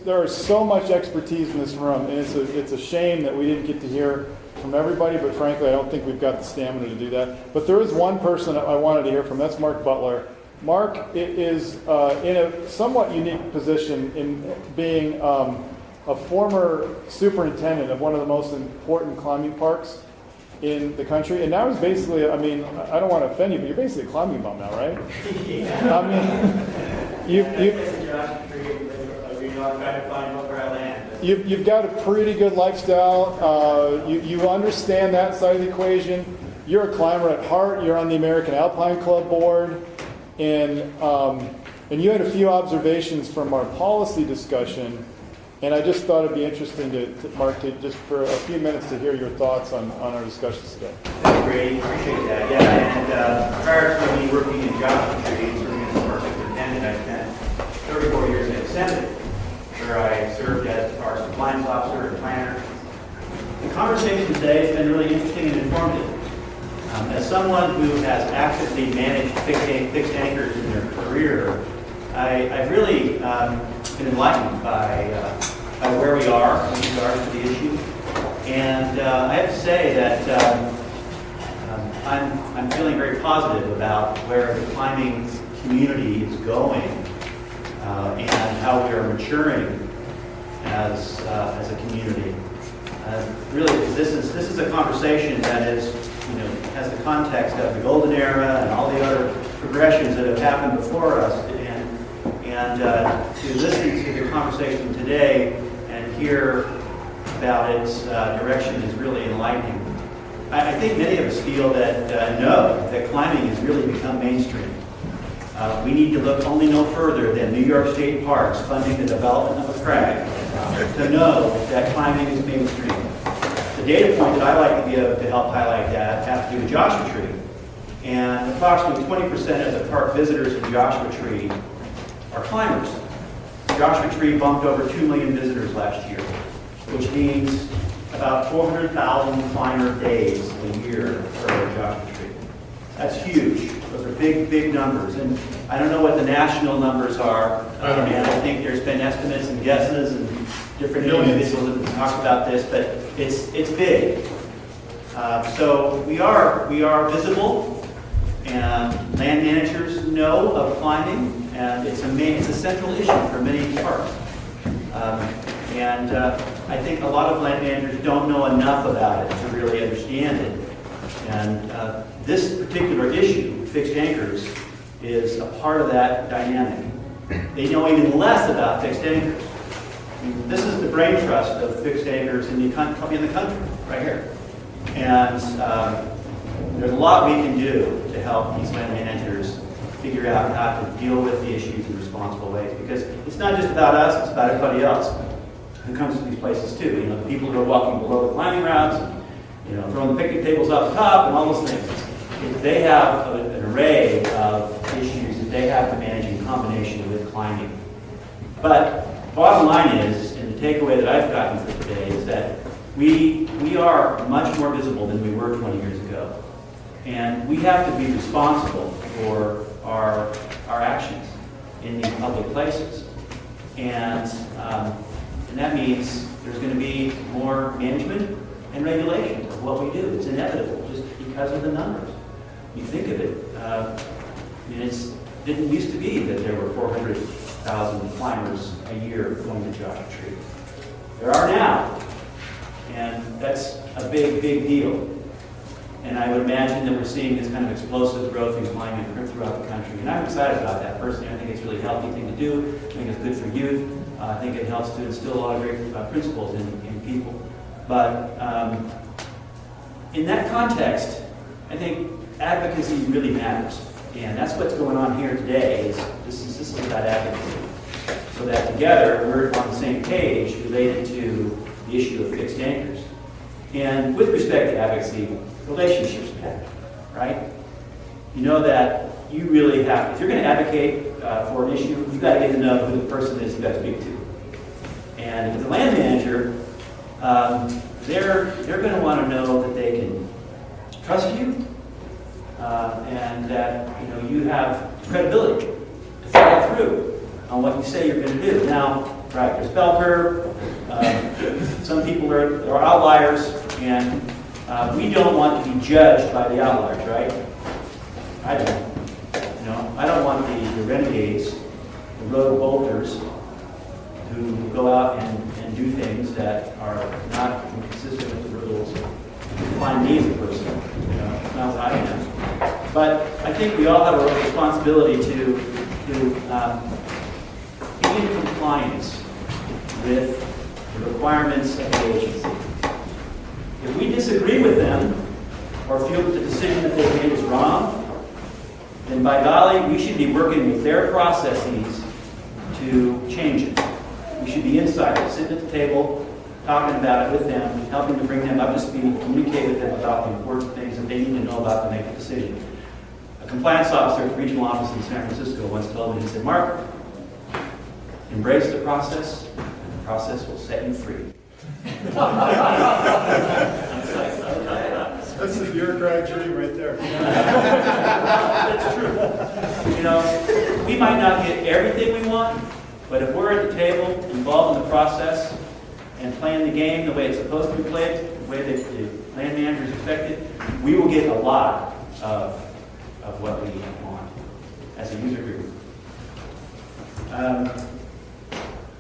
there is so much expertise in this room, and it's a shame that we didn't get to hear from everybody, but frankly, I don't think we've got the stamina to do that. But there is one person I wanted to hear from. That's Mark Butler. Mark is in a somewhat unique position in being a former superintendent of one of the most important climbing parks in the country. And now he's basically, I mean, I don't want to offend you, but you're basically a climbing bum now, right? Yeah. I mean, you've got a pretty good lifestyle. You understand that side of the equation. You're a climber at heart. You're on the American Alpine Club board. And you had a few observations from our policy discussion. And I just thought it'd be interesting to Mark, to just for a few minutes to hear your thoughts on our discussions today. Thanks, Brady. Appreciate that. Yeah, and prior to me working in geometry, serving as a park superintendent, I spent 34 years in Extended, where I served as parks compliance officer and planner. The conversation today has been really interesting and informative. As someone who has actively managed fixed anchors in their career, I've really been enlightened by where we are in regards to the issue. And I have to say that I'm feeling very positive about where the climbing community is going and how we are maturing as a community. Really, this is a conversation that is, has the context of the golden era and all the other progressions that have happened before us. And to listen to the conversation today and hear about its direction is really enlightening. I think many of us feel that know that climbing has really become mainstream. We need to look only no further than New York State Parks funding the development of a crag to know that climbing is mainstream. The data point that I like to give to help highlight that has to do with Joshua Tree. And approximately 20% of the park visitors in Joshua Tree are climbers. Joshua Tree bumped over 2 million visitors last year, which means about 400,000 climber days a year for Joshua Tree. That's huge. Those are big, big numbers. And I don't know what the national numbers are. And I think there's been estimates and guesses and different individuals that have talked about this, but it's big. So we are visible, and land managers know of climbing. And it's a central issue for many parks. I think a lot of land managers don't know enough about it to really understand it. And this particular issue, fixed anchors, is a part of that dynamic. They know even less about fixed anchors. This is the brain trust of fixed anchors in the country, right here. And there's a lot we can do to help these land managers figure out how to deal with the issues in responsible ways. Because it's not just about us, it's about everybody else who comes to these places too. The people who are walking below the climbing routes, and, throwing the picnic tables off the top and all those things. They have an array of issues that they have to manage in combination with climbing. But bottom line is, and the takeaway that I've gotten for today is that we are much more visible than we were 20 years ago. And we have to be responsible for our actions in these public places. And that means there's going to be more management and regulation of what we do. It's inevitable just because of the numbers. You think of it, it didn't used to be that there were 400,000 climbers a year going to Joshua Tree. There are now, and that's a big, big deal. And I would imagine that we're seeing this kind of explosive growth in climbing throughout the country. And I'm excited about that personally. I think it's a really healthy thing to do. I think it's good for youth. I think it helps to instill a lot of great principles in people. But in that context, I think advocacy really matters. And that's what's going on here today. This is about advocacy. So that together we're on the same page related to the issue of fixed anchors. And with respect to advocacy, relationships matter, right? You know that you really have, if you're going to advocate for an issue, you've got to get to know who the person is you've got to speak to. And if the land manager, they're going to want to know that they can trust you and that you have credibility to follow through on what you say you're going to do. Now, right, there's bell curve. Some people are outliers, and we don't want to be judged by the outliers, right? I don't. You know, I don't want the renegades, the road bolters, who go out and do things that are not consistent with the rules. Find me as a person, you know, it's not what I am. But I think we all have a responsibility to be in compliance with the requirements of the agency. If we disagree with them or feel that the decision that they made is wrong, then by golly, we should be working with their processes to change it. We should be inside, sitting at the table, talking about it with them, helping to bring them up to speed, communicate with them about the important things that they need to know about to make a decision. A compliance officer at the regional office in San Francisco once told me, he said, "Mark, embrace the process, and the process will set you free." That's the bureaucrat dream right there. That's true. You know, we might not get everything we want, but if we're at the table, involved in the process, and playing the game the way it's supposed to be played, the way that the land manager is expected, we will get a lot of what we want as a user group.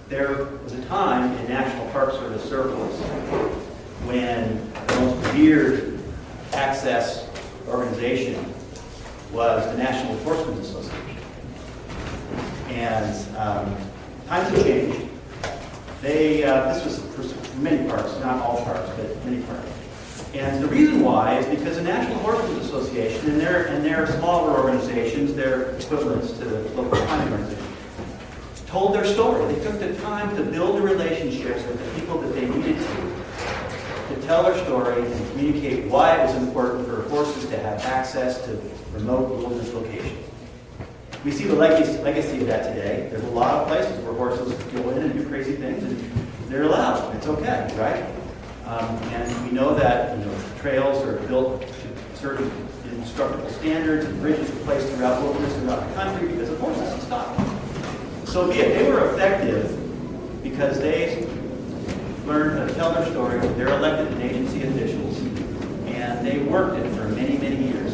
There was a time in National Park Service circles when the most revered access organization was the National Enforcement Association. And times have changed. This was for many parks, not all parks, but many parks. And the reason why is because the National Enforcement Association and their smaller organizations, their equivalents to the local planning organizations, told their story. They took the time to build the relationships with the people that they needed to tell their story and communicate why it was important for horses to have access to remote wilderness locations. We see the legacy of that today. There's a lot of places where horses go in and do crazy things, and they're allowed. It's okay, right? And we know that trails are built to certain instructable standards, and bridges are placed throughout wilderness throughout the country because of horses and stuff. So be it. They were effective because they learned how to tell their story. They're elected and agency officials, and they worked it for many, many years.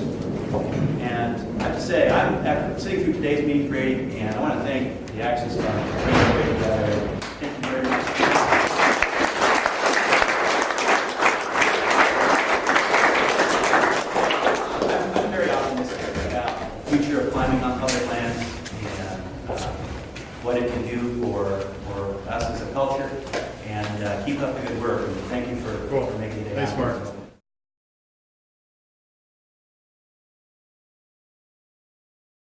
And I have to say, after sitting through today's meeting creating, and I want to thank the Access Fund for bringing everybody together. Thank you very much. I'm very optimistic about the future of climbing on public lands and what it can do for us as a culture. And keep up the good work. And thank you for making it happen. Thanks, Mark.